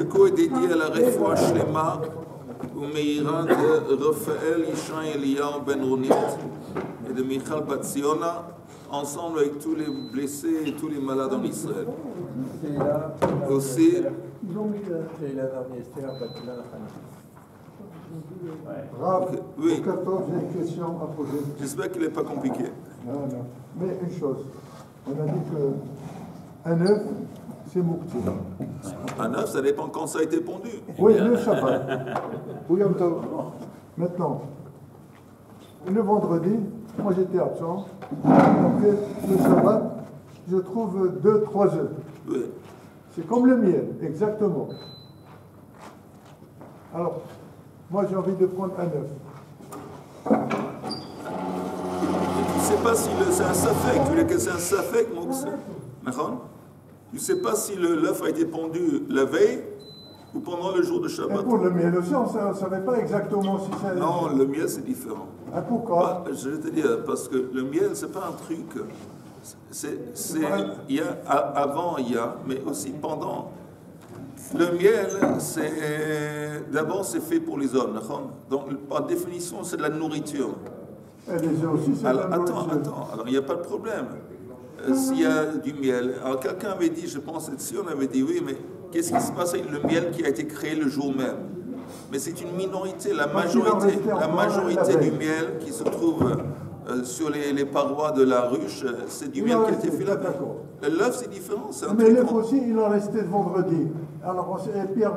Ce cours est dédié à la Refoua Shlema ou Meira de Raphaël Ishaï Eliyahu Ben Ronit et de Michal Batziona, ensemble avec tous les blessés et tous les malades en Israël. Aussi, oui. Au 14, j'ai une question à poser. J'espère qu'il n'est pas compliqué. Non. Mais une chose, on a dit qu'un œuf, c'est Moukti. Un œuf, ça dépend quand ça a été pondu. Oui, le Shabbat. Oui, maintenant, le vendredi, moi j'étais absent. Après le Shabbat, je trouve 2-3 œufs. Oui. C'est comme le miel, exactement. Alors, moi j'ai envie de prendre un œuf. Tu ne sais pas si c'est un safek, tu veux dire que c'est un safek, Moukse. Tu ne sais pas si l'œuf a été pondu la veille ou pendant le jour de Shabbat. Et pour le miel aussi, on ne savait pas exactement si c'est... Non, le miel c'est différent. Ah, pourquoi? Je vais te dire, parce que le miel, c'est pas un truc. Avant, il y a, mais aussi pendant. Le miel, d'abord, c'est fait pour les hommes. Donc, par définition, c'est de la nourriture. Et les œufs aussi, c'est de la nourriture. Attends. Alors, il n'y a pas de problème. S'il y a du miel. Alors, quelqu'un avait dit, je pense, si on avait dit oui, mais qu'est-ce qui se passe avec le miel qui a été créé le jour même? Mais c'est une minorité. La majorité du miel qui se trouve sur les parois de la ruche, c'est du miel qui a été fait là-bas. L'œuf, c'est différent. Mais l'œuf aussi, il en restait le vendredi. Alors, Pierre,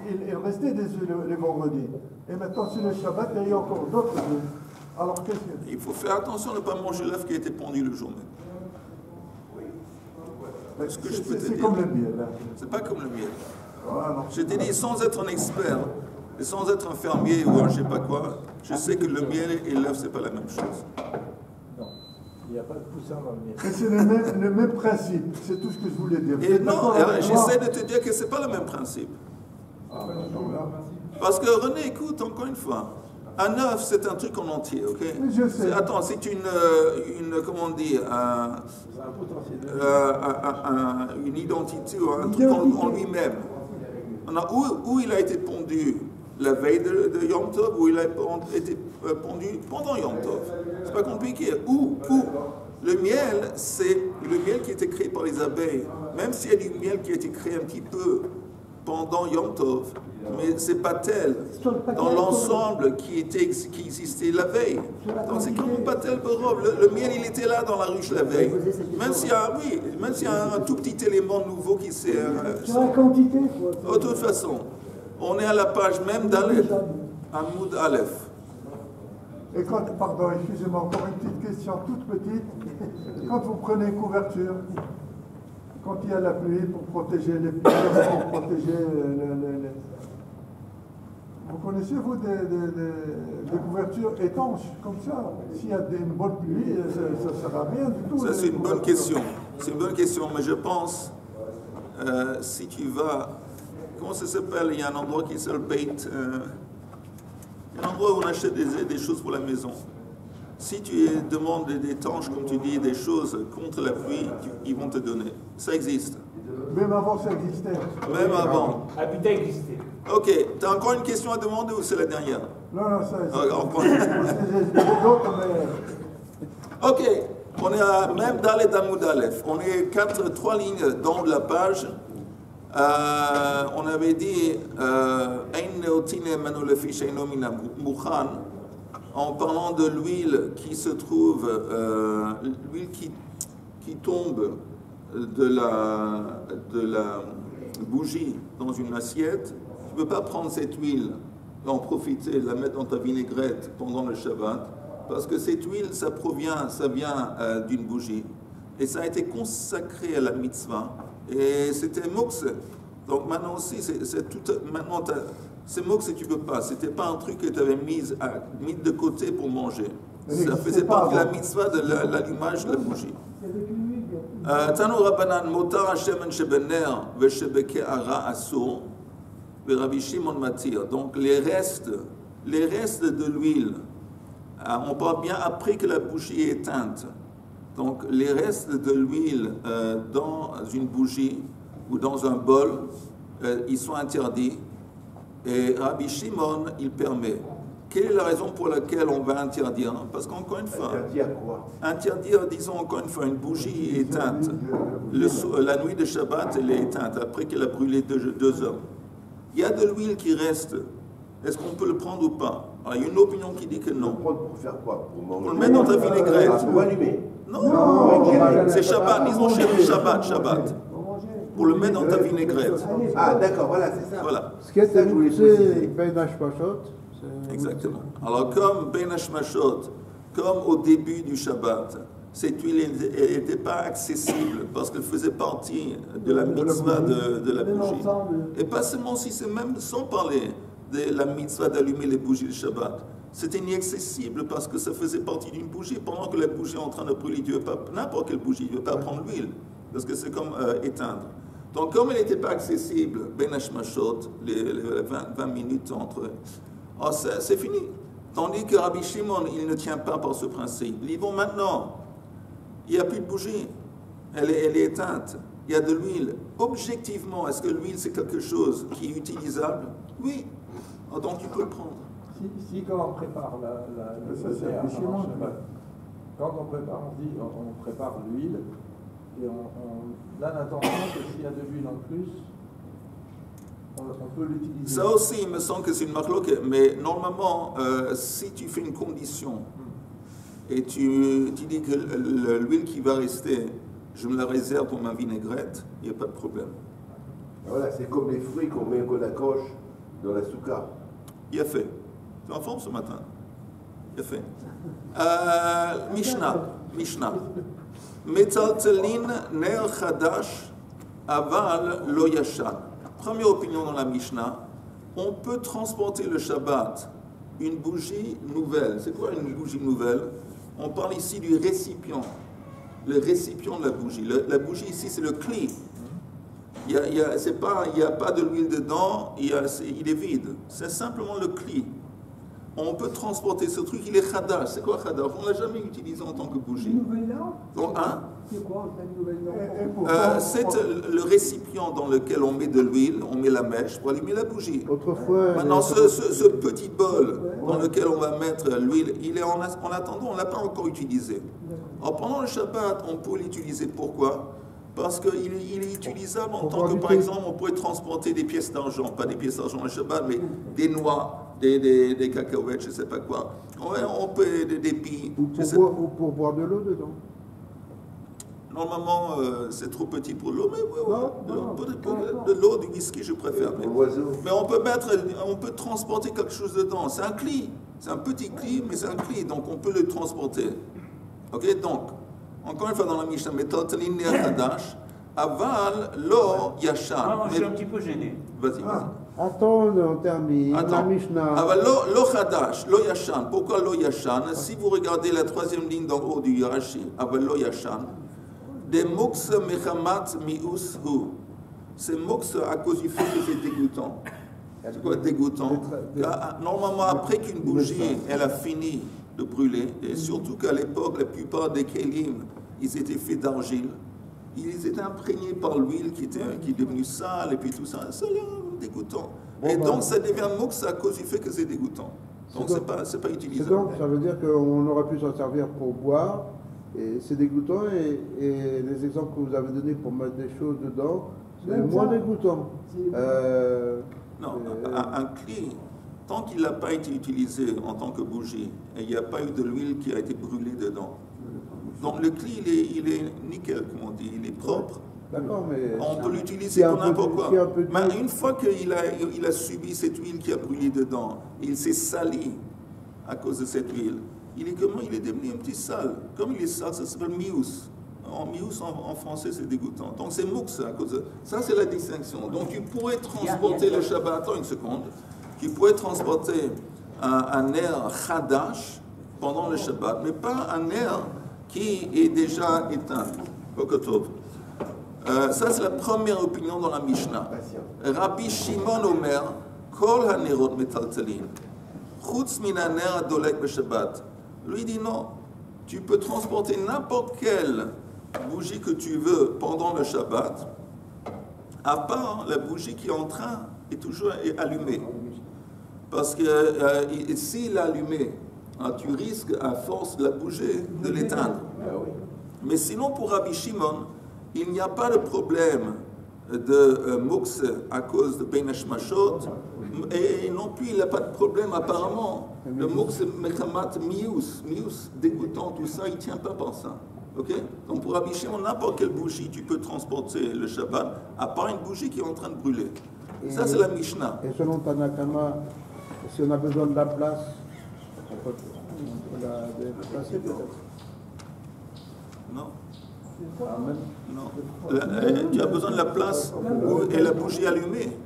il restait des œufs les vendredis. Et maintenant, sur le Shabbat, il y a encore d'autres œufs. Alors, qu'est-ce que... Il faut faire attention de ne pas manger l'œuf qui a été pondu le jour même. C'est comme le miel. C'est pas comme le miel. Voilà. Je t'ai dit, sans être un expert, et sans être un fermier ou un je sais pas quoi, je sais que le miel et l'œuf, c'est pas la même chose. Non, il n'y a pas de poussin dans le miel. Et c'est le même principe, c'est tout ce que je voulais dire. Et non, j'essaie de te dire que c'est pas le même principe. Parce que René, écoute, encore une fois, un œuf, c'est un truc en entier, ok? Oui, je sais. Attends, c'est comment on dit, une identité ou un truc en lui-même. Où il a été pondu la veille de Yom Tov, où il a été pondu pendant Yom Tov. C'est pas compliqué. Où le miel, c'est le miel qui a été créé par les abeilles. Même s'il y a du miel qui a été créé un petit peu pendant Yom Tov, mais c'est pas tel dans l'ensemble qui existait la veille. Donc c'est comme pas tel Borov. Le miel, il était là dans la ruche la veille. Même s'il y a un tout petit élément nouveau qui s'est... Sur la quantité, De toute façon, on est à la page même d'Aleph, Hamoud Aleph. Et pardon, excusez-moi, encore une petite question toute petite. Quand vous prenez une couverture, quand il y a la pluie pour protéger les pierres, pour protéger vous connaissez, vous, des couvertures étanches, comme ça? S'il y a une bonne pluie, ça ne sert à rien du tout. Ça, c'est une bonne question. C'est une bonne question, mais je pense, si tu vas... Comment ça s'appelle? Il y a un endroit qui s'appelle Beit... un endroit où on achète des choses pour la maison. Si tu demandes des tanches, comme tu dis, des choses contre la pluie, ils vont te donner. Ça existe. Même avant, ça existait. Même avant. Ah, putain, existait. Ok, tu as encore une question à demander ou c'est la dernière? Non, ça existe. Ok, on est à même Dalet Hamoud Aleph. On est 3 lignes dans la page. On avait dit en parlant de l'huile qui se trouve, l'huile qui tombe de la bougie dans une assiette. Tu ne peux pas prendre cette huile et en profiter, la mettre dans ta vinaigrette pendant le Shabbat, parce que cette huile, ça vient d'une bougie. Et ça a été consacré à la mitzvah. Et c'était Moukse. Donc maintenant aussi, maintenant, c'est Moukse, tu ne peux pas. Ce n'était pas un truc que tu avais mis de côté pour manger. Ça faisait partie de la mitzvah de l'allumage de la bougie. Tanu Rabbanan, Motar Hashemen Shebener, Veshebeke'ara Asur, Rabbi Shimon Matir. Donc les restes de l'huile, on parle bien après que la bougie est éteinte. Donc les restes de l'huile dans une bougie ou dans un bol, ils sont interdits. Et Rabbi Shimon, il permet. Quelle est la raison pour laquelle on va interdire? Parce qu'encore une fois, Interdire quoi? interdire, disons encore une fois, une bougie éteinte. La nuit de Shabbat, elle est éteinte après qu'elle a brûlé 2 heures. Il y a de l'huile qui reste. Est-ce qu'on peut le prendre ou pas? Alors, il y a une opinion qui dit que non. Prendre pour faire quoi? Pour le mettre dans ta vinaigrette. Pour allumer. Non, c'est Shabbat, disons Shabbat. Pour le mettre dans ta vinaigrette. Ah, d'accord, voilà, c'est ça. Voilà. Ce qui est Ça, je voulais préciser. Ben Hashmashot. Exactement. Alors, comme Ben Hashmashot, comme au début du Shabbat, cette huile n'était pas accessible parce qu'elle faisait partie de la mitzvah de la bougie. Et pas seulement si c'est même sans parler de la mitzvah d'allumer les bougies de Shabbat. C'était inaccessible parce que ça faisait partie d'une bougie. Pendant que la bougie est en train de brûler, tu ne veux pas, n'importe quelle bougie, tu ne veux pas prendre l'huile parce que c'est comme éteindre. Donc, comme elle n'était pas accessible, Ben Hashmashot, les 20 minutes entre eux, oh, c'est fini. Tandis que Rabbi Shimon, il ne tient pas par ce principe. Ils vont maintenant, il n'y a plus de bougie, elle est éteinte, il y a de l'huile. Objectivement, est-ce que l'huile c'est quelque chose qui est utilisable? Oui. Oh, donc tu peux le prendre. Si quand on prépare le dessert avant Shabbat, quand on prépare, on dit on prépare l'huile et on a l'intention que s'il y a de l'huile en plus, on peut l'utiliser. Ça aussi, il me semble que c'est une marloque, mais normalement, si tu fais une condition et tu dis que l'huile qui va rester, je me la réserve pour ma vinaigrette, il n'y a pas de problème. Voilà, c'est comme les fruits qu'on accroche dans la souka. Il a fait. Tu es en forme ce matin? Il a fait. Mishnah. Metaltelin ner chadash aval lo yashan. Première opinion dans la Mishnah, on peut transporter le Shabbat, une bougie nouvelle. C'est quoi une bougie nouvelle? On parle ici du récipient, le récipient de la bougie. La bougie ici, c'est le cli. Il n'y a pas de l'huile dedans, il est vide. C'est simplement le cli. On peut transporter ce truc, il est khadash. C'est quoi khadash? On ne l'a jamais utilisé en tant que bougie. Donc, hein? C'est quoi cette nouvelle norme? C'est le récipient dans lequel on met de l'huile, on met la mèche pour allumer la bougie. Autrefois. Maintenant, ce petit bol dans lequel on va mettre l'huile, il est en attendant, on ne l'a pas encore utilisé. Alors, pendant le Shabbat, on peut l'utiliser. Pourquoi? Parce qu'il est utilisable en tant que, par exemple, on pourrait transporter des pièces d'argent, pas des pièces d'argent le Shabbat, mais des noix, des cacahuètes, je ne sais pas quoi. Ouais, on peut des billes. Ou pour boire de l'eau dedans. Normalement, c'est trop petit pour l'eau, mais de l'eau, du whisky, je préfère. Mais on peut transporter quelque chose dedans. C'est un cli. C'est un petit cli, mais c'est un cli, donc on peut le transporter. Ok, donc, encore une fois dans la Mishnah, Metaltelin ner chadash, aval lo yashan. Moi, je suis un petit peu gêné. Vas-y. Attends, on termine. La Mishnah. Aval lo chadash, lo yashan. Pourquoi lo yashan? Si vous regardez la troisième ligne d'en haut du Rashi, aval lo yashan, des moks mechamat mius hu. C'est moks à cause du fait que c'est dégoûtant. C'est quoi dégoûtant? Normalement, après qu'une bougie, elle a fini de brûler, et surtout qu'à l'époque, la plupart des kélim, ils étaient faits d'argile, ils étaient imprégnés par l'huile qui est devenue sale, et puis tout ça, c'est dégoûtant. Et donc, ça devient moks à cause du fait que c'est dégoûtant. Donc, c'est pas utilisable. Donc, ça veut dire qu'on aurait pu s'en servir pour boire, et c'est dégoûtant, et les exemples que vous avez donnés pour mettre des choses dedans, c'est moins dégoûtant. Non, un cli, tant qu'il n'a pas été utilisé en tant que bougie, et il n'y a pas eu de l'huile qui a été brûlée dedans. Donc le cli, il est nickel, comme on dit, il est propre. D'accord, mais... On peut l'utiliser pour n'importe quoi. Mais une fois qu'il a subi cette huile qui a brûlé dedans, il s'est sali à cause de cette huile, il est devenu un petit sale. Comme il est sale, ça s'appelle mius. Mius en français, c'est dégoûtant. Donc c'est moux à cause de... Ça, c'est la distinction. Donc tu pourrais transporter le Shabbat, attends une seconde, tu pourrais transporter un air chadash pendant le Shabbat, mais pas un air qui est déjà éteint. Ça, c'est la première opinion dans la Mishnah. Rabbi Shimon Omer, Kol hanerot metaltelin, chutz min haner adolek b'Shabbat. Lui dit non, tu peux transporter n'importe quelle bougie que tu veux pendant le Shabbat, à part la bougie qui est en train est toujours allumée. Parce que s'il est allumé, tu risques à force de la bouger de l'éteindre. Mais sinon pour Rabbi Shimon, il n'y a pas de problème de mukse à cause de Ben Hashmashot, et non plus il n'a pas de problème apparemment de mukse mechamat mius dégoûtant, tout ça, il ne tient pas par ça. Ok? Donc pour Rabbi Shimon, n'importe quelle bougie tu peux transporter le Shabbat, à part une bougie qui est en train de brûler. Ça c'est la Mishnah. Et selon Tanakama, si on a besoin de la place, on peut la déplacer peut-être. Non. Amen. Non. Tu as besoin de la place et la bougie allumée.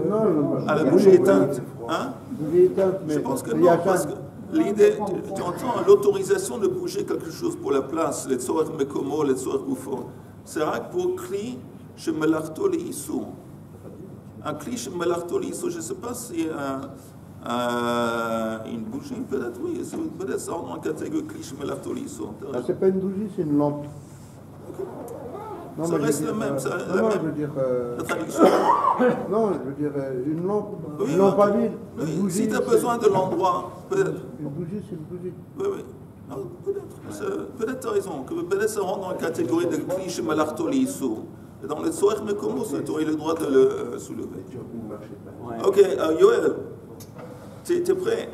Non, la bougie éteinte. Hein? Bougie éteinte, mais je pense que non, parce que l'idée, tu entends l'autorisation de bouger quelque chose pour la place, les tzorech mekomo, les tzorech gufo. C'est vrai que pour kli, chez melarto les issou. Un kli chez melarto les issou, je ne sais pas si une bougie, peut-être oui, peut-être ça rentre dans la catégorie kli chez melarto les issou. C'est pas une bougie, c'est une lampe. Non, ça reste le même, je veux dire, la traduction. Non, je veux dire, une lampe, oui, une lampe à huile. Oui, si tu as besoin de l'endroit, peut-être. Une bougie, c'est une bougie. Oui, oui. Non, peut-être tu as raison, que peut-être ça rentre dans la catégorie de cliché malartoli issou. Dans le soir, mais comment ça, tu aurais le droit de le soulever. Ok, Yoel, tu es prêt?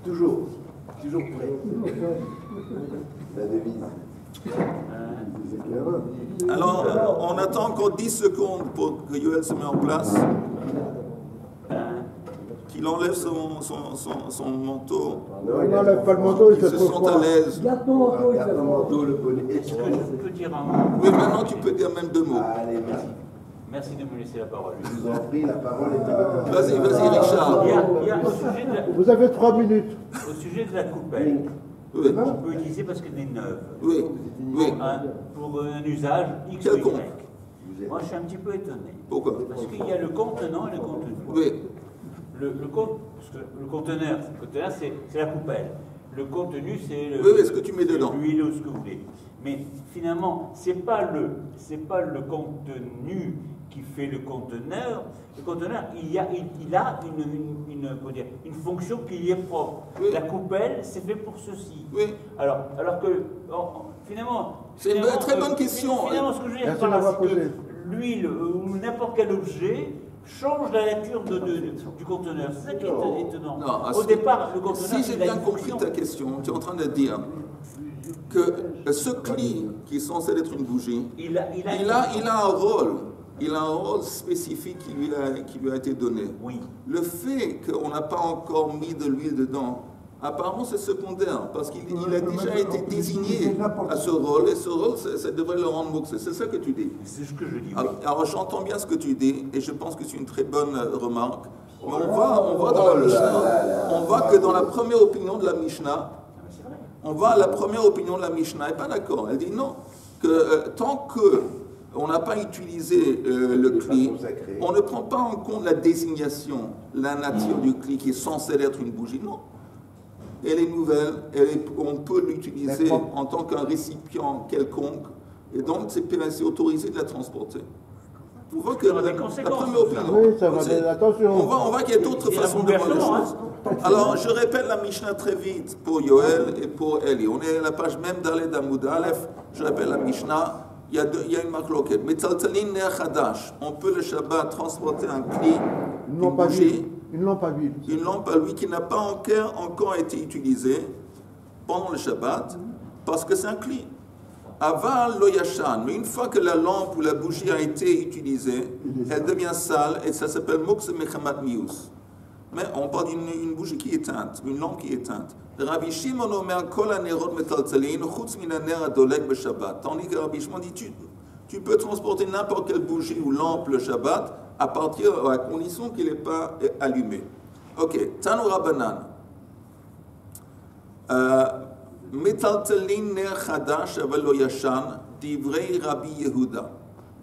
Toujours prêt. La devise. Alors, on attend encore 10 secondes pour que Yoel se mette en place. Qu'il enlève son manteau. Non, il n'enlève pas le manteau, il se sent à l'aise. Garde ton manteau, il Garde ton manteau, le bonnet. Est-ce que je peux dire un mot? Oui, maintenant tu peux dire même 2 mots. Allez, merci. Merci de me laisser la parole. Je vous en prie, la parole est à vous. Vas-y, Richard. Il y a au sujet de la, Vous avez 3 minutes. au sujet de la coupelle, Oui, on peut utiliser parce qu'elle est neuve. oui, oui. Pour un usage X ou Quelconque. Y. Moi, je suis un petit peu étonné. Pourquoi? Parce qu'il y a le contenant et le contenu. Oui, Parce que le conteneur, c'est la coupelle. Le contenu, c'est ce que tu mets dedans. l'huile ou ce que vous voulez. Mais finalement, c'est pas le contenu qui fait le conteneur. Le conteneur, il a une fonction qui lui est propre. Oui. La coupelle, c'est fait pour ceci. oui. Alors que finalement, C'est une très bonne question. Finalement, ce que je veux dire Merci par là, d'avoir c'est que posé. l'huile ou n'importe quel objet change la nature du conteneur. C'est ça qui est étonnant. Non, Au départ, le conteneur, si j'ai il a bien une compris fonction. ta question, tu es en train de dire que ce cli qui est censé être une bougie, il a un rôle. Il a un rôle spécifique qui lui a été donné. Oui. Le fait qu'on n'a pas encore mis de l'huile dedans, apparemment c'est secondaire, parce qu'il a déjà été désigné à ce rôle, et ce rôle, ça devrait le rendre mouxe. C'est ça que tu dis. C'est ce que je dis. Alors j'entends bien ce que tu dis, et je pense que c'est une très bonne remarque. Mais on voit dans la Mishnah, on voit que dans la première opinion de la Mishnah, la première opinion de la Mishnah n'est pas d'accord. Elle dit non, que tant que on n'a pas utilisé le cli, on ne prend pas en compte la désignation, la nature du cli qui est censé être une bougie. Non. Elle est nouvelle, on peut l'utiliser en tant qu'un récipient quelconque, et donc c'est autorisé de la transporter. On voit que la première opinion. Oui, ça va, attention. On voit qu'il y a d'autres façons de voir les choses. Alors, je répète la Mishnah très vite pour Yoel et pour Eli. On est à la page même d'Aled Amoud Aleph. Je répète la Mishnah. Il y a une marque locale. Metaltalin ner chadash. On peut le Shabbat transporter un cli, Une lampe à huile. Une lampe à huile. Une lampe à huile qui n'a pas encore été utilisée pendant le Shabbat, parce que c'est un cli. Aval lo yashan, mais une fois que la lampe ou la bougie a été utilisée, elle devient sale et ça s'appelle mukse mechamat mius. Mais on parle d'une bougie qui est éteinte, une lampe qui est éteinte. Rabbi Shimon omer kol hanerot metaltalin chutz min haner hadolek b'Shabbat. Tandis que Rabbi Shimon dit tu peux transporter n'importe quelle bougie ou lampe le Shabbat à la condition qu'il n'est pas allumé. Ok, Tanu Rabbanan. Metaltalin ner chadash aval lo yashan divrei Rabbi Yehuda.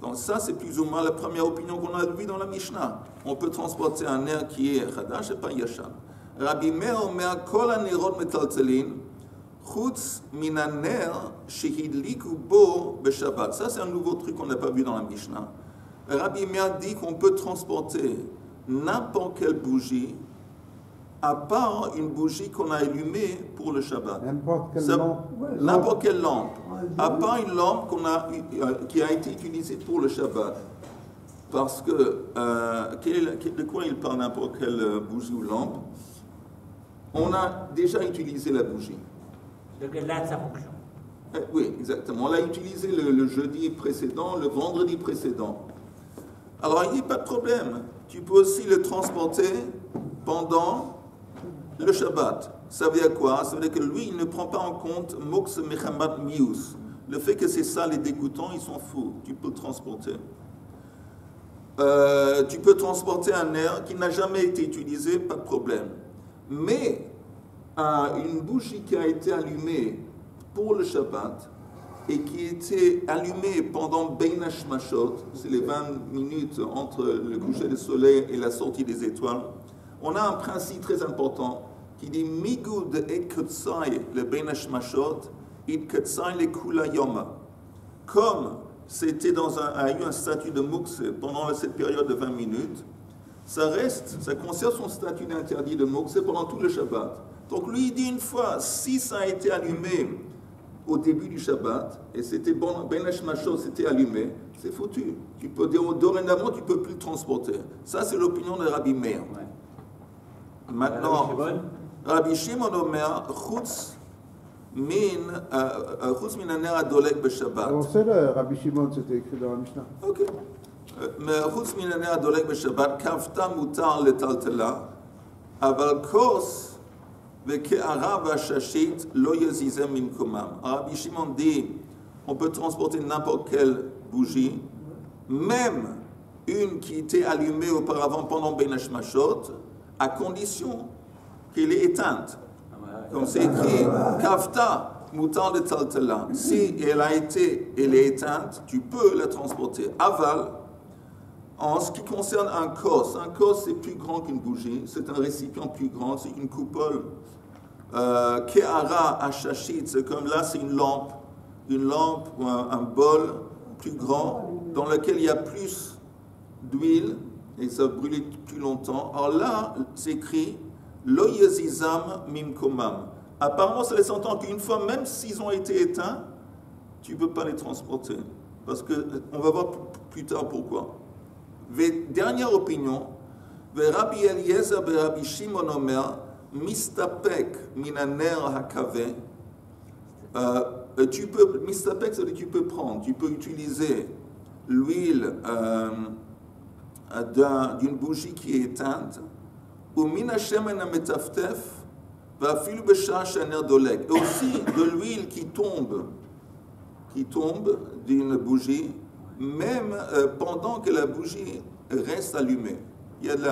Donc ça, c'est plus ou moins la première opinion qu'on a vue dans la Mishnah. On peut transporter un ner qui est chadash et pas yashan. Rabbi Meir omer kol hanerot metaltalin chutz min haner shehidliku bo b'Shabbat. Ça, c'est un nouveau truc qu'on n'a pas vu dans la Mishnah. Rabbi Meir dit qu'on peut transporter n'importe quelle bougie, à part une bougie qu'on a allumée pour le Shabbat. N'importe quelle lampe. N'importe quelle lampe. À part une lampe qui a été utilisée pour le Shabbat. Parce que, de quoi il parle n'importe quelle bougie ou lampe? On a déjà utilisé la bougie. Donc elle a sa fonction. Oui, exactement. On l'a utilisé le jeudi précédent, le vendredi précédent. Alors, il n'y a pas de problème. Tu peux aussi le transporter pendant le Shabbat. Ça veut dire quoi? Ça veut dire que lui, il ne prend pas en compte Moks Mechamat Mius. Le fait que c'est ça, les dégoûtants, ils s'en foutent. Tu peux le transporter. Tu peux transporter un air qui n'a jamais été utilisé, pas de problème. Mais une bougie qui a été allumée pour le Shabbat et qui était allumée pendant Bein Hashmashot, c'est les 20 minutes entre le coucher du soleil et la sortie des étoiles, on a un principe très important qui dit Migud et Kutsai le Bein Hashmashot, it Kutsai le Kula Yoma. Comme c'était a eu un statut de Mukse pendant cette période de 20 minutes, ça conserve son statut d'interdit de Mukse pendant tout le Shabbat. Donc lui, il dit une fois, si ça a été allumé au début du Shabbat, et c'était Ben Hashmashot, c'était allumé, c'est foutu. Tu peux dire, dorénavant, tu ne peux plus le transporter. Ça, c'est l'opinion de Rabbi Meir. Ouais. Maintenant, Rabbi Shimon Omer, Chutz min haner adolek b'Shabbat. On sait le Rabbi Shimon, c'était écrit dans la Mishnah. Ok. Mais Chutz min haner adolek b'Shabbat, kafta mutar letaltela, aval kos ve'ke'ara v'ashashit lo yazizem min komam. Rabbi Shimon dit, on peut transporter n'importe quelle bougie, même une qui était allumée auparavant pendant Ben Hashmashot, à condition qu'elle est éteinte. Comme c'est écrit, kafta mutar letaltela. Si elle est éteinte, tu peux la transporter. Aval, en ce qui concerne un kos c'est plus grand qu'une bougie, c'est un récipient plus grand, c'est une coupole. Ke'ara hashashit, c'est comme là, c'est une lampe ou un bol plus grand dans lequel il y a plus d'huile et ça brûle plus longtemps. Alors là, c'est écrit Lo yazizam mimkomam. Apparemment, ça laisse entendre qu'une fois, même s'ils ont été éteints, tu ne peux pas les transporter. Parce qu'on va voir plus tard pourquoi. Dernière opinion, Rabbi Eliezer et Rabbi Shimon Omer, mistapek minaner hakave. Mistapek, c'est que tu peux prendre, tu peux utiliser l'huile d'une bougie qui est éteinte, ou minashemen ametaftef, va filu b'shah shener dolek. Et aussi de l'huile qui tombe d'une bougie, même pendant que la bougie reste allumée. Il y a de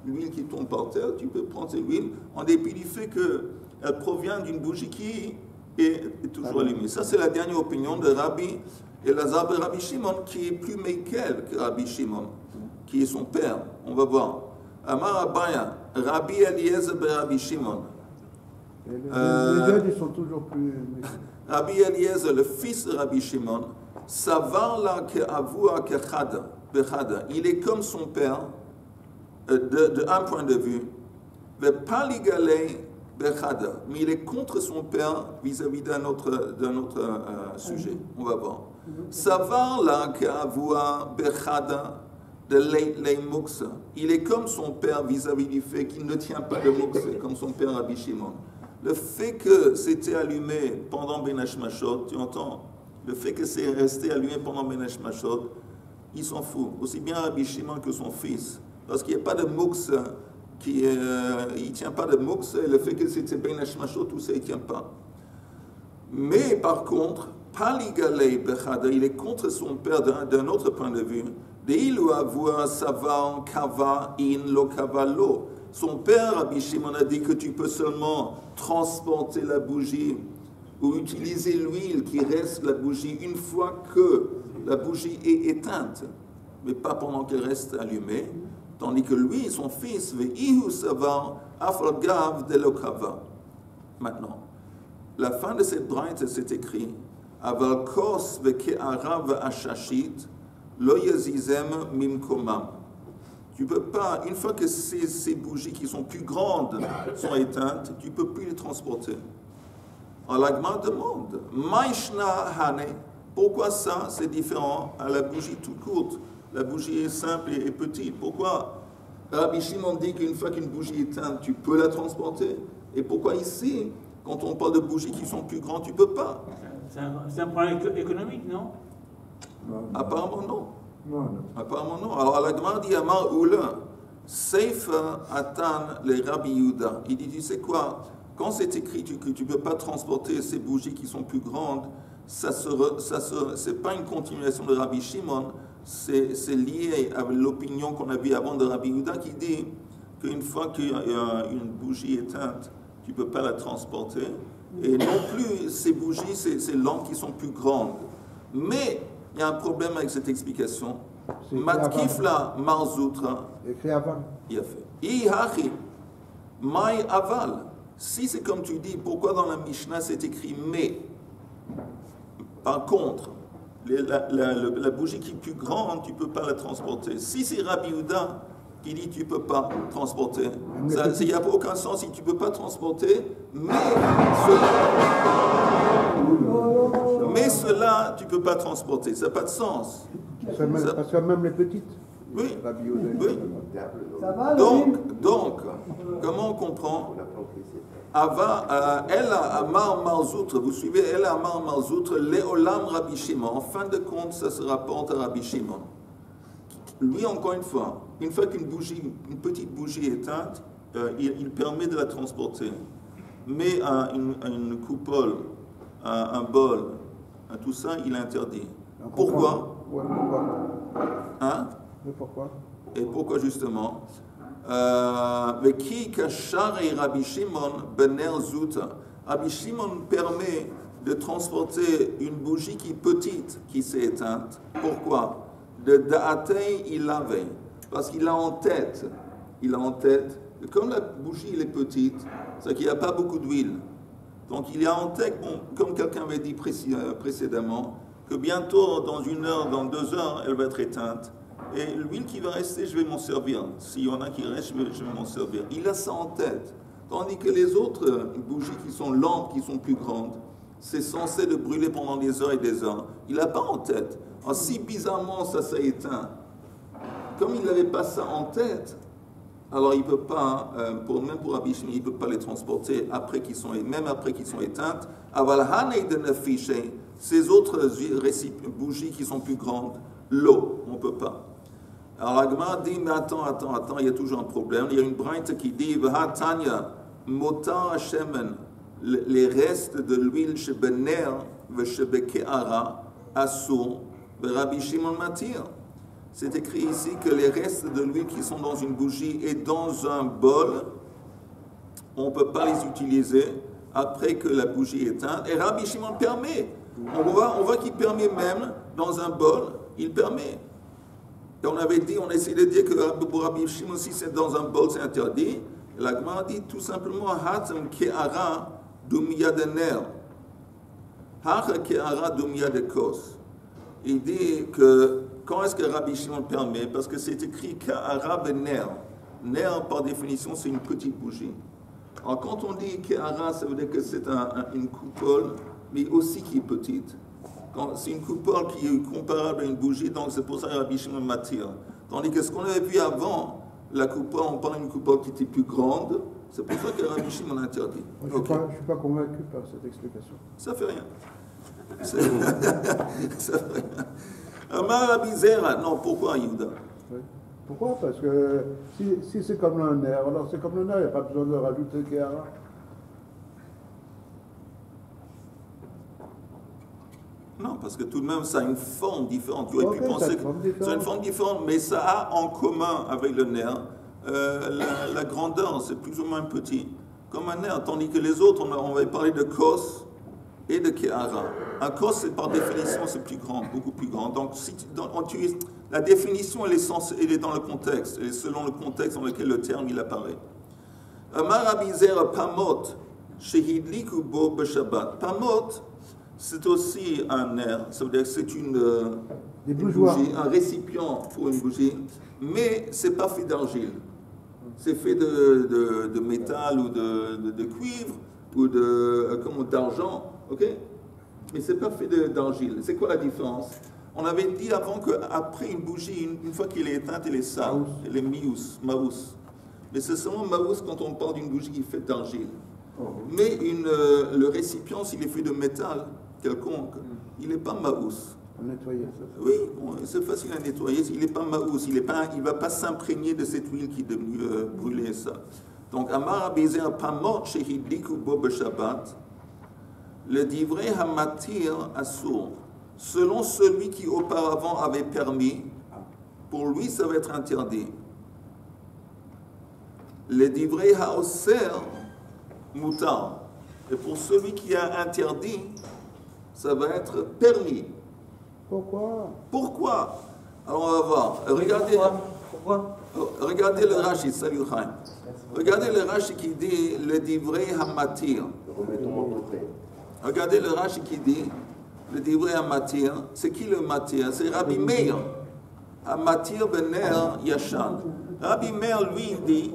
l'huile qui tombe par terre, tu peux prendre cette huile, en dépit du fait qu'elle provient d'une bougie qui est toujours allumée. Ça, c'est la dernière opinion de Rabbi Elazar et Rabbi Shimon, qui est plus mekel que Rabbi Shimon, qui est son père. On va voir. Amar Abaya, Rabbi Eliezer et Rabbi Shimon. Les deux, ils sont toujours plus... Rabbi Eliezer, le fils de Rabbi Shimon, savar la ke'avua kechada, bechada. Il est comme son père, de un point de vue, ve'paligale bechada. Mais il est contre son père vis-à-vis d'un autre sujet. On va voir. Savar la ke'avua bechada de lei muksa. Il est comme son père vis-à-vis du fait qu'il ne tient pas de muksa, comme son père Rabbi Shimon. Le fait que c'était allumé pendant Ben Hashmashot, tu entends? Le fait que c'est resté allumé pendant Ben Hashmashot, il s'en fout. Aussi bien Rabbi Shimon que son fils. Parce qu'il n'y a pas de mukse, il ne tient pas de mukse, et le fait que c'était Ben Hashmashot, tout ça, il ne tient pas. Mais par contre, Paligalei Bechada, il est contre son père d'un autre point de vue. Deilu avua savan kava in lo kavalo. Son père, Rabbi Shimon, a dit que tu peux seulement transporter la bougie ou utiliser l'huile qui reste la bougie une fois que la bougie est éteinte, mais pas pendant qu'elle reste allumée. Tandis que lui, son fils, ve'ihu savar afalgav de lokava. Maintenant, la fin de cette braïta, c'est écrit Aval kos ve'ke'ara ve'ashashit Lo yazizem mimkomam. Tu peux pas, une fois que ces bougies qui sont plus grandes sont éteintes, tu ne peux plus les transporter. Alors l'Agma demande, Maishna Hane, pourquoi ça c'est différent à la bougie toute courte? La bougie est simple et petite. Pourquoi Rabbi Shimon dit qu'une fois qu'une bougie est éteinte, tu peux la transporter? Et pourquoi ici, quand on parle de bougies qui sont plus grandes, tu ne peux pas? C'est un problème économique, non? Apparemment non. Non. Apparemment non. Alors l'Agma dit Amar Oula, Seifa Atan le Rabbi Yehuda. Il dit, tu sais quoi? Quand c'est écrit que tu ne peux pas transporter ces bougies qui sont plus grandes, c'est pas une continuation de Rabbi Shimon, c'est lié avec l'opinion qu'on a vue avant de Rabbi Yehuda qui dit qu'une fois qu'une bougie est éteinte, tu ne peux pas la transporter. Et non plus ces bougies, ces lampes qui sont plus grandes. Mais il y a un problème avec cette explication. Matkifla Marzoutra. Écrit avant. Il a fait. Ihachi, Mai Aval. Si c'est comme tu dis, pourquoi dans la Mishnah c'est écrit mais? Par contre, la bougie qui est plus grande, tu ne peux pas la transporter. Si c'est Rabbi Yehuda qui dit tu ne peux pas transporter, il n'y a aucun sens si tu ne peux pas transporter, mais cela, tu ne peux pas transporter. Ça n'a pas de sens. Parce que même les petites. Oui. Rabbi Yehuda. Oui. Ça va, Donc, comment on comprend? Elle a Amar Marzoutre, vous suivez, elle a Amar Marzoutre, Léolam Rabbi Shimon. En fin de compte, ça se rapporte à Rabbi Shimon. Lui, encore une fois qu'une petite bougie est éteinte, il permet de la transporter. Mais une coupole, un bol, tout ça, il interdit. Pourquoi? Ouais, pourquoi? Hein? Mais pourquoi? Et pourquoi justement? Rabbi Shimon permet de transporter une bougie qui est petite, qui s'est éteinte. Pourquoi? De da'atei il avait. Parce qu'il a en tête, comme la bougie elle est petite, c'est qu'il n'y a pas beaucoup d'huile. Donc il a en tête, comme quelqu'un avait dit précédemment, que bientôt, dans 1 heure, dans 2 heures, elle va être éteinte. Et l'huile qui va rester, je vais m'en servir. S'il y en a qui restent, je vais m'en servir. Il a ça en tête. Tandis que les autres bougies qui sont lentes, qui sont plus grandes, c'est censé de brûler pendant des heures et des heures. Il n'a pas en tête. Alors, si bizarrement ça s'est éteint, comme il n'avait pas ça en tête, alors il ne peut pas, même pour Rabbi Shimon, il ne peut pas les transporter même après qu'ils sont éteintes. Ces autres bougies qui sont plus grandes, l'eau, on ne peut pas. Alors la Gemara dit, mais attends, il y a toujours un problème. Il y a une braïta qui dit, Tanya, Motar Shemen, les restes de l'huile chez Bener, chez Bekeara, Assur, Rabbi Shimon Matir. C'est écrit ici que les restes de l'huile qui sont dans une bougie et dans un bol, on ne peut pas les utiliser après que la bougie est éteinte. Et Rabbi Shimon permet. On voit qu'il permet même dans un bol, il permet. Et on a essayé de dire que pour Rabbi Shimon, si c'est dans un bol, c'est interdit. Et la Gemara dit tout simplement Hatzem ke'ara dumya de ner. Hacha ke'ara dumya de kos. Il dit que quand est-ce que Rabbi Shimon permet? Parce que c'est écrit ke'ara bener. Ner, par définition, c'est une petite bougie. Alors quand on dit ke'ara, ça veut dire que c'est une coupole, mais aussi qui est petite. C'est une coupole qui est comparable à une bougie, donc c'est pour ça que Rabbi Shimon m'attire. Tandis que ce qu'on avait vu avant, la coupole, on parle d'une coupole qui était plus grande, c'est pour ça que Rabbi Shimon interdit. Je ne suis pas convaincu par cette explication. Ça fait rien. Ça fait rien. Amar Rabbi Zera, non, pourquoi Yehuda? Oui. Pourquoi? Parce que si c'est comme le nerf, alors c'est comme le nerf, il n'y a pas besoin de rajouter Kéara. Non, parce que tout de même, ça a une forme différente. Tu aurais pu penser que ça a une forme différente, mais ça a en commun avec le nerf la grandeur, c'est plus ou moins petit, comme un nerf. Tandis que les autres, on va parler de kos et de ke'ara. Un kos, c'est par définition, c'est plus grand, beaucoup plus grand. Donc, la définition, elle est dans le contexte, elle est selon le contexte dans lequel le terme il apparaît. Amar Rabbi Zera pamot shehidliku bo b'shabbat. Pamot, c'est aussi un nerf, ça veut dire que c'est Des une bougeoirs. bougie, un récipient pour une bougie, mais c'est pas fait d'argile. C'est fait de métal ou de cuivre ou d'argent, ok? Mais c'est pas fait d'argile. C'est quoi la différence? On avait dit avant qu'après une bougie, une fois qu'elle est éteinte, elle est sale. Elle est maous. Mais c'est seulement maous quand on parle d'une bougie qui est faite d'argile. Mais le récipient, s'il est fait de métal quelconque, il n'est pas maous. Nettoyer. Oui, c'est facile à nettoyer. Il n'est pas maous. Il ne va pas s'imprégner de cette huile qui est devenue brûlée. Ça. Donc, Amar Abizer Pamot Shehidliku Bo B'Shabbat, le divrei hamatir assour. Selon celui qui auparavant avait permis, pour lui ça va être interdit. Le divrei haoser mutar. Et pour celui qui a interdit, ça va être permis. Pourquoi? Alors on va voir. Regardez le Rashi, salut Chaim. Regardez le Rashi qui dit le divrei hamatir. Regardez le Rashi qui dit le divrei hamatir. C'est qui le matir? C'est Rabbi Meir. Hamatir bener yashan. Rabbi Meir, lui, il dit,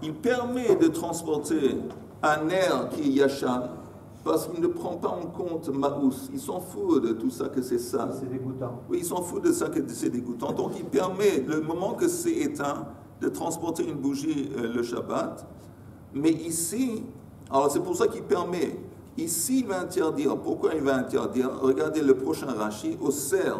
il permet de transporter un air qui est yashan parce qu'il ne prend pas en compte maous. Ils s'en foutent de tout ça que c'est sale. C'est dégoûtant. Oui, ils s'en foutent de ça que c'est dégoûtant. Donc il permet, le moment que c'est éteint, de transporter une bougie le Shabbat. Mais ici, alors c'est pour ça qu'il permet. Ici, il va interdire. Pourquoi il va interdire? Regardez le prochain Rashi, au Ser.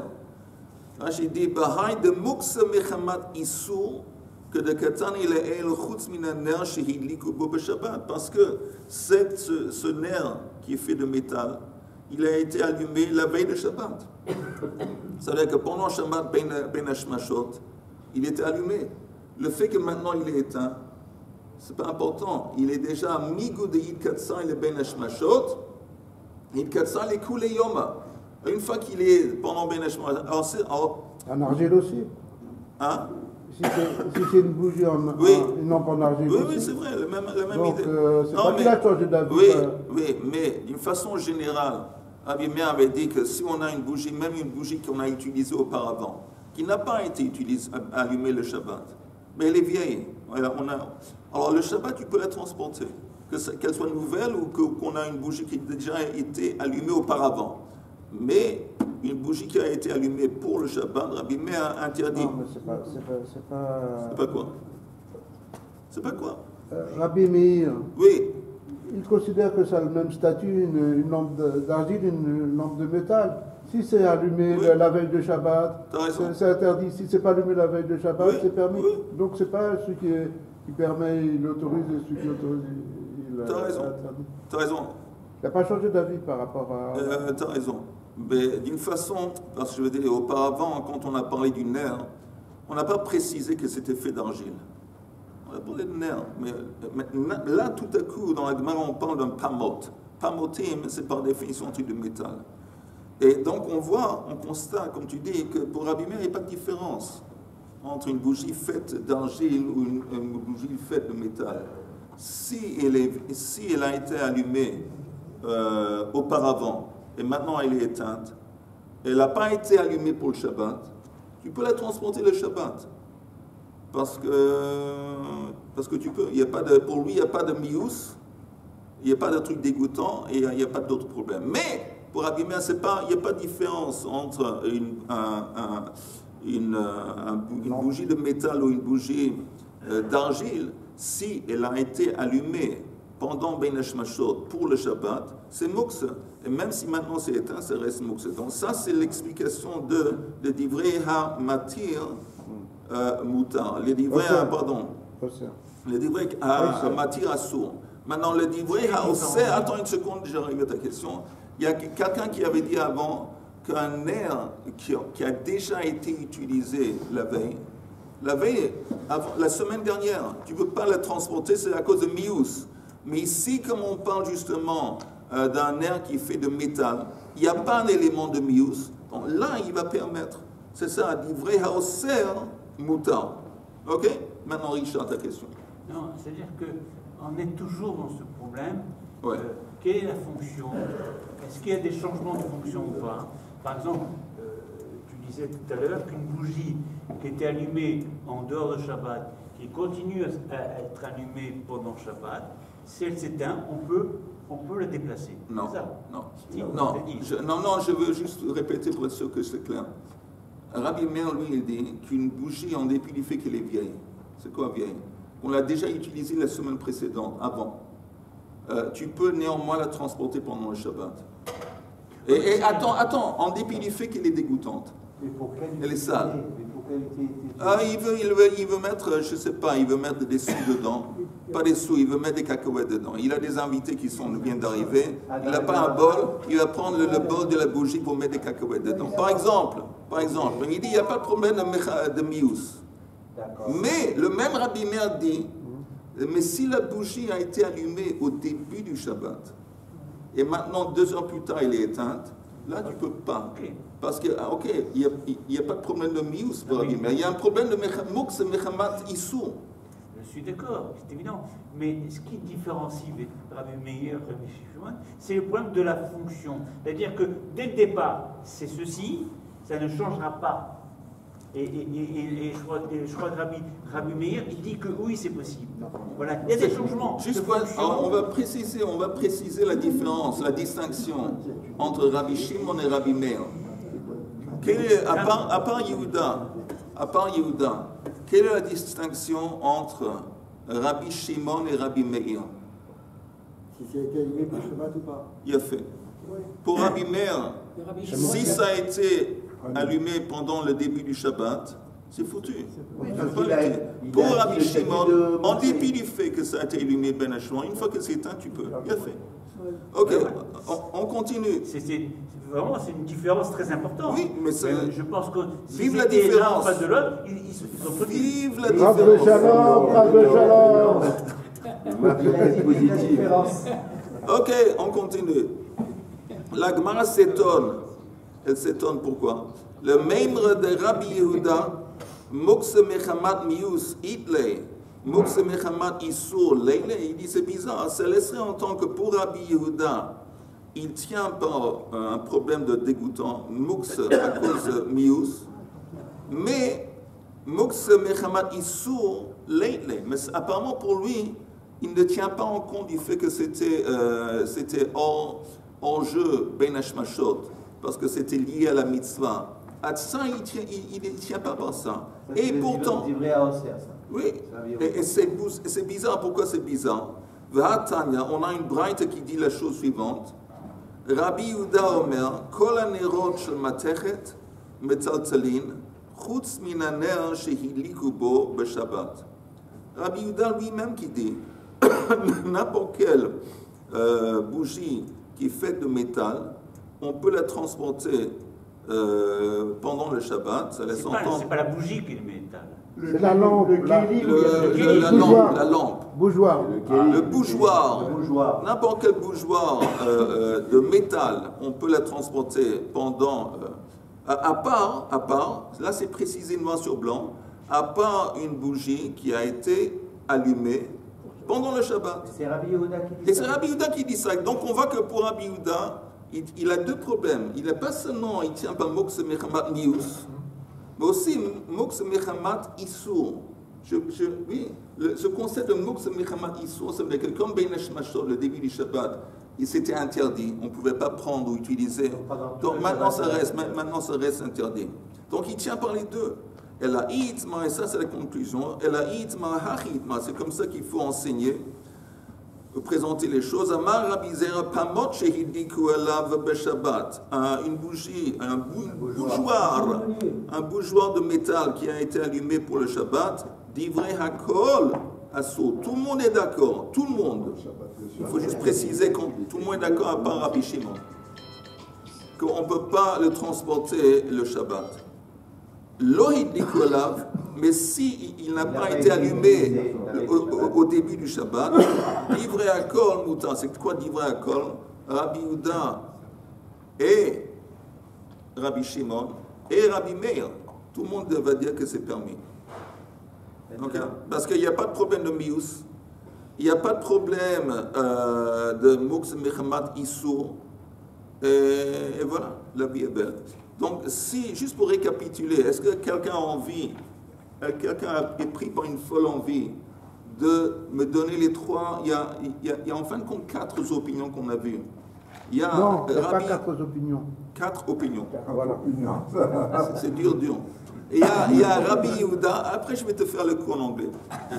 Rashi dit, Bahai de muksa mechamat isur, que de katan il est el chutz min ner shehidliku bo b'Shabbat. Parce que ce nerf qui est fait de métal, il a été allumé la veille de Shabbat. C'est-à-dire que pendant Shabbat ben hashmashot, il était allumé. Le fait que maintenant il est éteint, c'est pas important. Il est déjà migou de Yid Katsan et le ben hashmashot. Yid Katsan les koule yoma. Une fois qu'il est pendant ben hashmashot, En argile aussi. Hein? Si c'est une bougie une lampe en argile aussi. Oui, c'est vrai, la même donc, idée. C'est pas qu'il a changé d'avis. Oui, mais d'une façon générale, Rabbi Meir avait dit que si on a une bougie, même une bougie qu'on a utilisée auparavant, qui n'a pas été allumée le Shabbat, mais elle est vieille. Alors le Shabbat, tu peux la transporter, qu'elle soit nouvelle ou qu'on a une bougie qui a déjà été allumée auparavant. Mais une bougie qui a été allumée pour le Shabbat, Rabbi Meir a interdit. Non, mais c'est pas quoi? C'est pas quoi? Rabbi Meir. Oui. Il considère que ça a le même statut, une lampe d'argile, une lampe de métal. Si c'est allumé la veille de Shabbat, c'est interdit. Si c'est pas allumé la veille de Shabbat, c'est permis. Donc c'est pas celui qui permet, il autorise, et celui qui autorise, il interdit. T'as raison. Il n'a pas changé d'avis par rapport à... T'as raison. Mais d'une façon, parce que je veux dire, auparavant, quand on a parlé du nerf, on n'a pas précisé que c'était fait d'argile. On a parlé de nerf. Mais là, tout à coup, dans la Gemara, on parle d'un pamot. Pamotim, c'est par définition un truc de métal. Et donc, on constate, comme tu dis, que pour Rabbi Meir, il n'y a pas de différence entre une bougie faite d'argile ou une bougie faite de métal. Si elle a été allumée auparavant, et maintenant elle est éteinte, elle n'a pas été allumée pour le Shabbat, tu peux la transporter le Shabbat. Parce que tu peux, pour lui, il n'y a pas de mious, il n'y a pas de truc dégoûtant, et il n'y a pas d'autres problèmes. Mais, pour Rabbi Meir, il n'y a pas de différence entre une bougie de métal ou une bougie d'argile. Si elle a été allumée pendant Ben Hashmashot pour le Shabbat, c'est Mukse. Et même si maintenant c'est éteint, ça reste Mukse. Donc ça, c'est l'explication de Divrei HaMatir Mutar. Le Divrei HaMatir Assour. Maintenant, le Divrei HaOser, attends une seconde, j'arrive à ta question. Il y a quelqu'un qui avait dit avant qu'un nerf qui a déjà été utilisé la veille, la semaine dernière, tu ne peux pas la transporter, c'est à cause de mious. Mais ici, comme on parle justement d'un nerf qui est fait de métal, il n'y a pas d'élément de mious. Donc là, il va permettre. C'est ça, divrei haoser mutar. Ok? Maintenant, Richard, ta question. Non, c'est-à-dire qu'on est toujours dans ce problème. Ouais. Quelle est la fonction? Est-ce qu'il y a des changements de fonction ou pas? Par exemple, tu disait tout à l'heure qu'une bougie qui était allumée en dehors de Shabbat, qui continue à être allumée pendant Shabbat, si elle s'éteint, on peut la déplacer. Non, ça. non, Si, non, je veux juste répéter pour être sûr que c'est clair. Rabbi Meir, lui, il dit qu'une bougie, en dépit du fait qu'elle est vieille, c'est quoi vieille? On l'a déjà utilisée la semaine précédente, avant. Tu peux néanmoins la transporter pendant le Shabbat. Et attends, en dépit du fait qu'elle est dégoûtante. Elle est sale. Il veut mettre, je sais pas, il veut mettre des sous dedans. Pas des sous, il veut mettre des cacahuètes dedans. Il a des invités qui viennent d'arriver. Il n'a pas un bol, il va prendre le bol de la bougie pour mettre des cacahuètes dedans. Par exemple, il dit, il n'y a pas de problème de mius. Mais le même Rabbi Meir dit, mais si la bougie a été allumée au début du Shabbat, et maintenant 2 heures plus tard elle est éteinte, là tu ne peux pas. Parce que, il n'y a pas de problème de mius pour Rabbi Meir, il y a un problème de mukse mechamat issur. Je suis d'accord, c'est évident. Mais ce qui différencie Rabbi Meir et Rabbi Shimon, c'est le problème de la fonction. C'est-à-dire que dès le départ, c'est ceci, ça ne changera pas. Et je crois que Rabbi Meir, il dit que oui, c'est possible. Voilà, il y a des changements. Juste on va préciser la différence, la distinction entre Rabbi Shimon et Rabbi Meir. À part Yehuda, quelle est la distinction entre Rabbi Shimon et Rabbi Meir? Si ça a été allumé pour Shabbat ou pas? Il a fait. Pour Rabbi Meir, si ça a été allumé pendant le début du Shabbat, c'est foutu. Pour Rabbi Shimon, en dépit du fait que ça a été allumé Ben Hachouan, une fois que c'est éteint, tu peux. Il a fait. Ok, on continue. Vraiment, c'est une différence très importante. Oui, mais je pense que si vive la différence. l'un en face de l'autre, ils se sont vive la différence. Ok, on continue. La Gemara s'étonne. Elle s'étonne pourquoi? Le membre de Rabbi Yehuda, Mukse Mechamat Mius Itley, Mukse Mechamat Isur Leile, il dit c'est bizarre, ça laisserait entendre que pour Rabbi Yehuda, il ne tient pas un problème de dégoûtant, Mukse à cause de Mius, mais Mukse Mechamat Isur Leile, mais apparemment pour lui, il ne tient pas en compte du fait que c'était hors jeu Ben Hashmashot, parce que c'était lié à la mitzvah. À ça, il ne tient pas par ça. Et pourtant, oui, et c'est bizarre. Pourquoi c'est bizarre? V'hatanya, on a une braïta qui dit la chose suivante. Rabbi Yehuda Omer, kol hanerot shel matechet metzalzelin, chutz min haner shehidliku bo b'Shabbat. Rabbi Yehuda lui-même qui dit, n'importe quelle bougie qui est faite de métal, on peut la transporter pendant le Shabbat. Ça laisse entendre. C'est pas la bougie qui est le métal. C'est la lampe. La lampe. Bougeoir. Le bougeoir. N'importe quel bougeoir de métal, on peut la transporter pendant. À part, là c'est précisé noir sur blanc, à part une bougie qui a été allumée pendant le Shabbat. C'est Rabbi Yehuda qui dit ça. Et c'est Rabbi Yehuda qui dit ça. Donc on voit que pour Rabbi Yehuda, il a 2 problèmes. Il n'a pas seulement, il ne tient pas Mukse Mechamat Nius, mais aussi Mukse Mechamat Isur. Oui, ce concept de Mukse Mechamat Isur, ça veut dire que comme Ben Hashmashot, le début du Shabbat, il s'était interdit. On ne pouvait pas prendre ou utiliser. Donc maintenant ça reste interdit. Donc il tient par les 2. Elle a itma, et ça c'est la conclusion. Elle a itma, hachitma, c'est comme ça qu'il faut enseigner, présenter les choses. Amar Rabbi Zera pamot shehidiku elav b'Shabbat. Une bougie, un bougeoir de métal qui a été allumé pour le Shabbat. Divrei hakol asur. Tout le monde est d'accord. Tout le monde. Il faut juste préciser que tout le monde est d'accord à part Rabbi Shimon. Qu'on ne peut pas le transporter le Shabbat. Lohid Nikolav, mais si il n'a pas été allumé au début du Shabbat, Divrei Hakol Moutar, c'est quoi Divrei Hakol? Rabbi Yehuda et Rabbi Shimon et Rabbi Meir, tout le monde va dire que c'est permis. Okay? Parce qu'il n'y a pas de problème de mius, il n'y a pas de problème de Mukse Mechamat Isur, et voilà, la vie est belle. Donc, si, juste pour récapituler, est-ce que quelqu'un a envie, quelqu'un est pris par une folle envie de me donner les trois, il y a en fin de compte 4 opinions qu'on a vues. Il y a non, il n'y a pas 4 opinions. 4 opinions. Voilà. C'est dur. Et il y a Rabbi Yehuda, après je vais te faire le cours en anglais.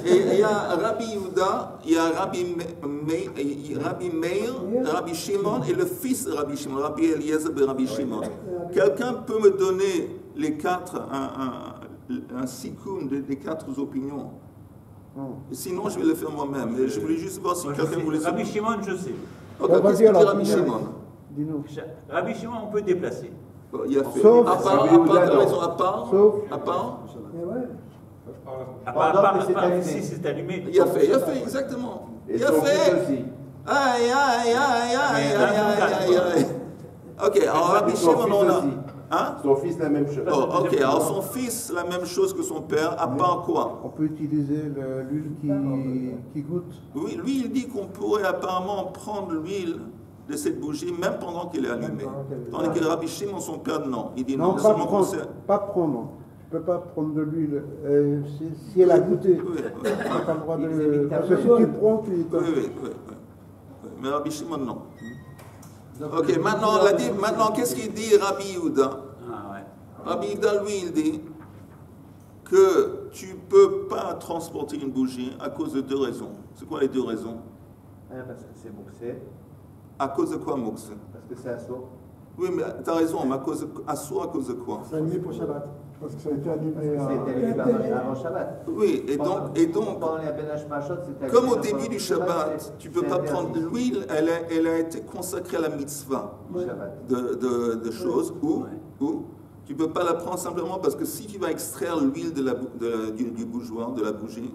Et il y a Rabbi Yehuda, il y a Rabbi Meir, Rabbi Shimon et le fils de Rabbi Shimon, Rabbi Eliezer et Rabbi Shimon. Quelqu'un peut me donner les 4, un sikkoun des 4 opinions? Sinon je vais le faire moi-même. Je voulais juste voir si quelqu'un voulait... Rabbi Shimon, je sais. Qu'est-ce que dit Rabbi Shimon? Dis-nous. Rabbi Shimon, on peut déplacer. Il a fait. Sauf, à part, si c'est allumé. Il a fait, exactement. Il a fait. Aïe. Ok, alors Rabbi Shimon, on a. Hein? Son fils, la même chose. Oh, ok, alors son fils, la même chose que son père, à part quoi? On peut utiliser l'huile qui goûte. Oui, lui, il dit qu'on pourrait apparemment prendre l'huile de cette bougie, même pendant qu'elle est allumée. Tandis que Rabbi Shimon, son père, non. Il dit non, pas prendre. Je ne peux pas prendre de l'huile. Si elle a goûté, tu n'as pas le droit de... Parce que si tu prends, tu... Oui. Mais Rabbi Shimon, non. Ok, maintenant qu'est-ce qu'il dit Rabbi Yehuda? Rabbi Yehuda, lui, il dit que tu ne peux pas transporter une bougie à cause de 2 raisons. C'est quoi les 2 raisons? Parce que c'est mouxé. À cause de quoi, Moux? Parce que c'est assaut. Oui, mais tu as raison, mais à cause de quoi? C'est allumé pour Shabbat. Parce que ça a été allumé avant Shabbat. Oui, et donc pendant les Abenash Machot, c'était comme au début du Shabbat, tu ne peux pas prendre l'huile, elle a été consacrée à la mitzvah de choses, ou tu ne peux pas la prendre simplement parce que si tu vas extraire l'huile du bougeoir, de la bougie,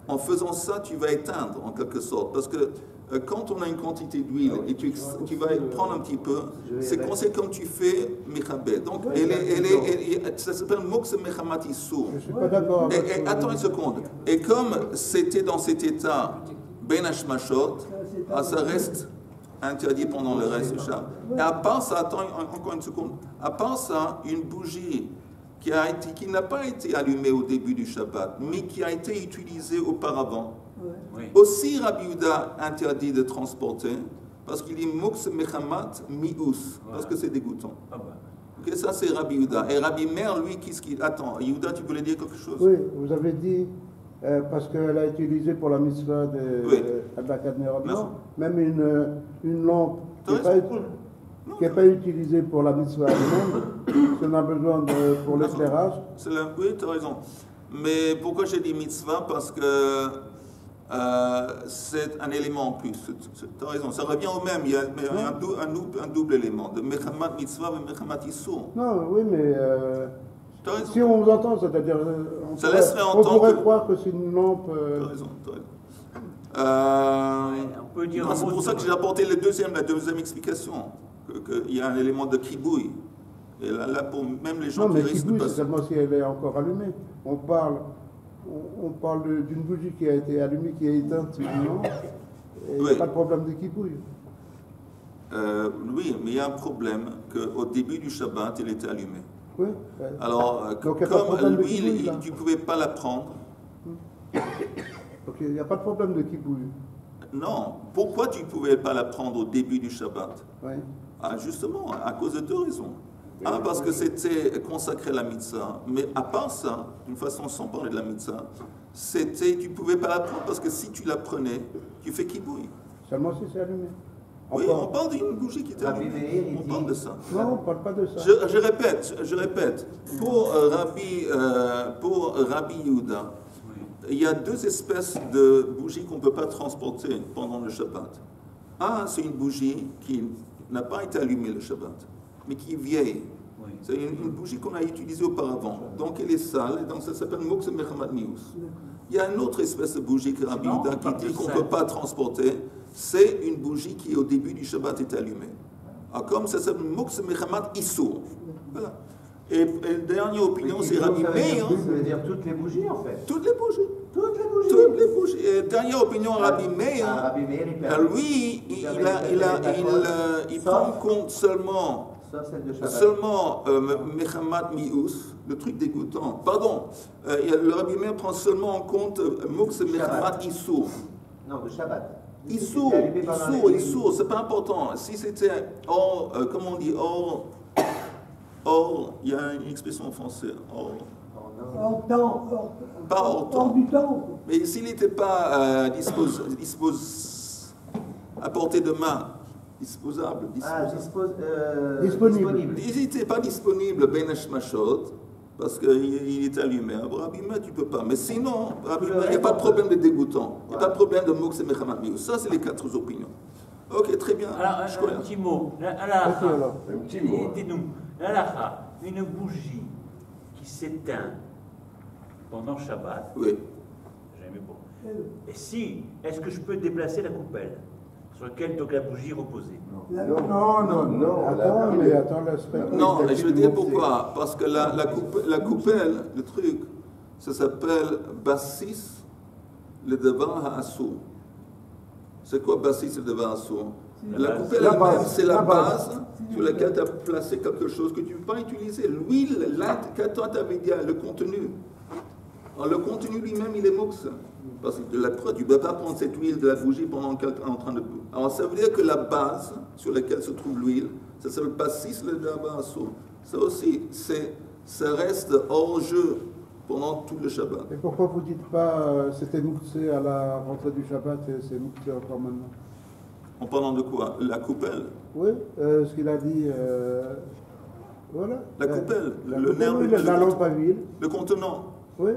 en faisant ça, tu vas éteindre en quelque sorte. Parce que quand on a une quantité d'huile et tu vas prendre un petit peu, c'est comme tu fais Mechabé. Donc, ça s'appelle Moks Mechamat Issur. Je ne suis pas d'accord avec ça. Attends une seconde. Et comme c'était dans cet état Ben Hashmashot, ça reste interdit pendant le reste du Shabbat. Et à part ça, attends encore une seconde. À part ça, une bougie qui n'a pas été allumée au début du Shabbat, mais qui a été utilisée auparavant. Oui. Aussi, Rabbi Yehuda interdit de transporter, parce qu'il dit Moks Mechamat Mius, parce que c'est dégoûtant. Okay, ça, c'est Rabbi Yehuda. Et Rabbi Meir, lui, qu'est-ce qu'il... Attends, Yehuda, tu voulais dire quelque chose? Oui, vous avez dit, parce qu'elle a utilisé pour la mitzvah de la Kadnerot. Non, même une lampe qui n'est pas utilisée pour la mitzvah elle-même, si on a besoin pour l'éclairage. Oui, tu as raison. Mais pourquoi j'ai dit mitzvah? Parce que c'est un élément en plus. Tu as raison, ça revient au même. Il y a un double élément, de Mechamat mitzvah et Mechamat issur. Non, oui, mais si on vous entend, c'est-à-dire on pourrait croire que c'est une lampe... Tu as raison. On peut dire c'est pour ça que j'ai apporté la deuxième explication, qu'il y a un élément de kibouille. Et là, pour même les gens qui risquent de passer... c'est seulement si elle est encore allumée. On parle d'une bougie qui a été allumée, qui est éteinte maintenant, et il n'y a pas de problème de kibouille. Oui, mais il y a un problème qu'au début du Shabbat, elle était allumée. Oui. Alors, comme l'huile, tu ne pouvais pas la prendre. Ok, il n'y a pas de problème de kibouille. Non. Pourquoi tu ne pouvais pas la prendre au début du Shabbat? Oui. Justement, à cause de 2 raisons. Parce que c'était consacré à la mitzvah. Mais à part ça, d'une façon sans parler de la mitzvah, tu ne pouvais pas la prendre parce que si tu la prenais, tu fais kibouille. Seulement si c'est allumé. Oui, on parle d'une bougie qui est allumée. On parle de ça. Non, on ne parle pas de ça. Je répète. Pour Rabbi Yehuda, il y a 2 espèces de bougies qu'on ne peut pas transporter pendant le Shabbat. C'est une bougie qui n'a pas été allumée le Shabbat, mais qui est vieille. Oui. C'est une bougie qu'on a utilisée auparavant. Donc elle est sale, et donc ça s'appelle Moks Mechamat Mius. Il y a une autre espèce de bougie que Rabbi Yehuda qui dit qu'on ne peut pas transporter. C'est une bougie qui au début du Shabbat est allumée. Comme ça s'appelle Moks Mechamat Issur. Voilà. Et la dernière opinion, c'est Rabbi Meir. Ça veut dire toutes les bougies en fait. Toutes les bougies. Et dernière opinion, Rabbi Meir, lui, il prend en compte seulement Sauf celle de Shabbat. Seulement Mechamat Mius, le truc dégoûtant. Pardon, le Rabbi Meir prend seulement en compte Mux Mechamat Issour. Non, de Shabbat. Issour, c'est pas important. Si c'était hors, comment on dit, hors, il y a une expression en français, hors. Hors temps, Pas hors temps. hors du temps. Mais s'il n'était pas à portée de main, disposable, Disponible. il n'était pas disponible, Ben Hashmashot, parce qu'il est allumé. Rabbi Meir, tu ne peux pas. Mais sinon, Rabbi Meir, il n'y a pas de problème de dégoûtant. Il n'y a pas de problème de Mox et Mechamat Mius. Ça, c'est les 4 opinions. Ok, très bien. Alors, un petit mot. Aidez-nous. Une bougie qui s'éteint pendant Shabbat. Oui. Jamais bon. Et si, est-ce que je peux déplacer la coupelle sur laquelle donc la bougie reposait? Non. Attends, laisse-moi. Non, et je vais dire pourquoi. Parce que la coupelle, le truc, ça s'appelle Bassis, le Devar Ha'asur. C'est quoi Bassis, le Devar Ha'asur? La coupelle elle-même, c'est la base sur laquelle tu as placé quelque chose que tu ne peux pas utiliser. L'huile, que toi tu avais dit, le contenu. Alors, le contenu lui-même, il est mox. Parce que la preuve, tu ne peux pas prendre cette huile de la bougie pendant qu'elle est en train de... Alors, ça veut dire que la base sur laquelle se trouve l'huile, ça s'appelle Bassis le Devar Ha'asur. Ça aussi, ça reste hors jeu pendant tout le Shabbat. Et pourquoi vous ne dites pas c'était mouxé à la rentrée du Shabbat et c'est mouxé encore maintenant? En parlant de quoi? La coupelle? Oui, ce qu'il a dit. Voilà. La coupelle, le nerf, la lampe à huile. Le contenant. Oui,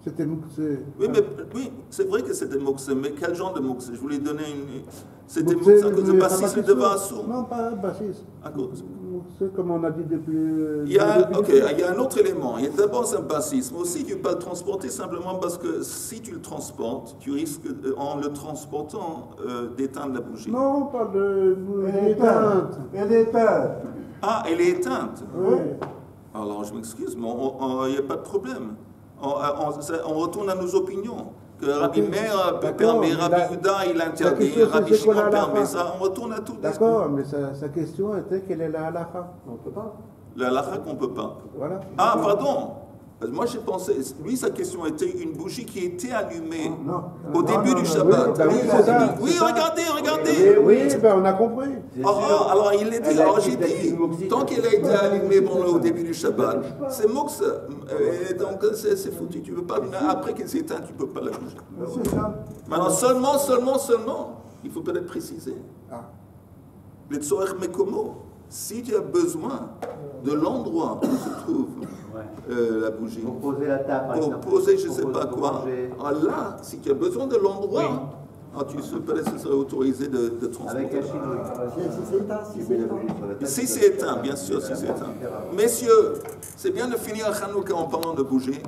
c'était mouxé. Oui, mais oui, c'est vrai que c'était mouxé, mais quel genre de mouxé? Je voulais donner une. C'était mouxé à cause de Bassis le Devar Ha'asur. Non, pas Bassis. À cause. Mouxé, comme on a dit depuis. Il y a un autre élément. Il y a d'abord un bassisme. Aussi, tu ne peux pas le transporter simplement parce que si tu le transportes, tu risques, en le transportant, d'éteindre la bougie. Non, pas de. Elle est éteinte. Elle est éteinte. Ah, elle est éteinte. Oui. Alors, je m'excuse, mais il n'y a pas de problème. On retourne à nos opinions. Que Rabbi Meir permet, Rabbi Yehuda il interdit, Rabbi Shimon permet ça, on retourne à tout. D'accord, mais sa question était quelle est la halakha? On ne peut pas. La halakha qu'on ne peut pas. Voilà. Ah, pardon. Moi j'ai pensé, lui sa question était une bougie qui était allumée au début du Shabbat. Oui, regardez. Oui, ben on a compris. Alors il était, alors j'ai dit, tant qu'elle a été allumée au début du Shabbat, c'est mox, donc c'est foutu. Tu veux pas, après qu'elle s'éteint, tu ne peux pas la bouger. Maintenant seulement, il faut peut-être préciser. Les tzorech mekomo, si tu as besoin de l'endroit où se trouve la bougie, pour poser la table, par exemple. Pour poser je ne sais pas quoi, alors là, si tu as besoin de l'endroit, tu serais autorisé de transporter. Avec un chinois. Si c'est éteint, bien sûr, si c'est éteint. Messieurs, c'est bien de finir Hanouka en parlant de bougie.